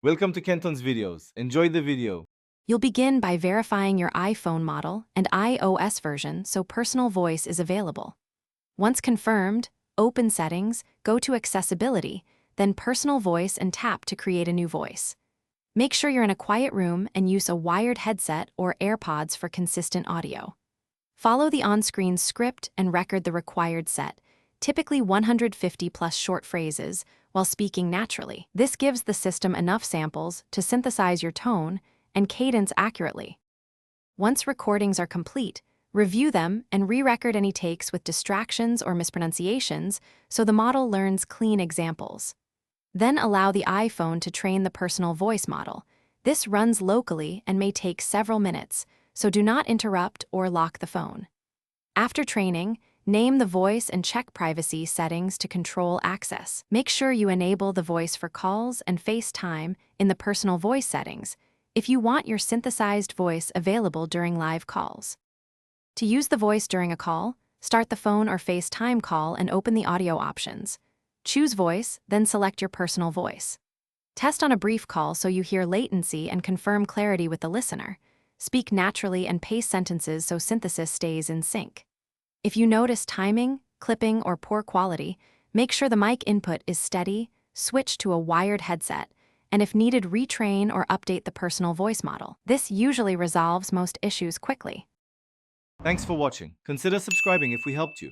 Welcome to Kenton's videos. Enjoy the video. You'll begin by verifying your iPhone model and iOS version so personal voice is available. Once confirmed, open Settings, go to Accessibility, then Personal Voice and tap to create a new voice. Make sure you're in a quiet room and use a wired headset or AirPods for consistent audio. Follow the on-screen script and record the required set, typically 150 plus short phrases, while speaking naturally. This gives the system enough samples to synthesize your tone and cadence accurately. Once recordings are complete, review them and re-record any takes with distractions or mispronunciations so the model learns clean examples. Then allow the iPhone to train the personal voice model. This runs locally and may take several minutes, so do not interrupt or lock the phone. After training, name the voice and check privacy settings to control access. Make sure you enable the voice for calls and FaceTime in the personal voice settings if you want your synthesized voice available during live calls. To use the voice during a call, start the phone or FaceTime call and open the audio options. Choose voice, then select your personal voice. Test on a brief call so you hear latency and confirm clarity with the listener. Speak naturally and pace sentences so synthesis stays in sync. If you notice timing, clipping, or poor quality, make sure the mic input is steady, switch to a wired headset, and if needed, retrain or update the personal voice model. This usually resolves most issues quickly. Thanks for watching. Consider subscribing if we helped you.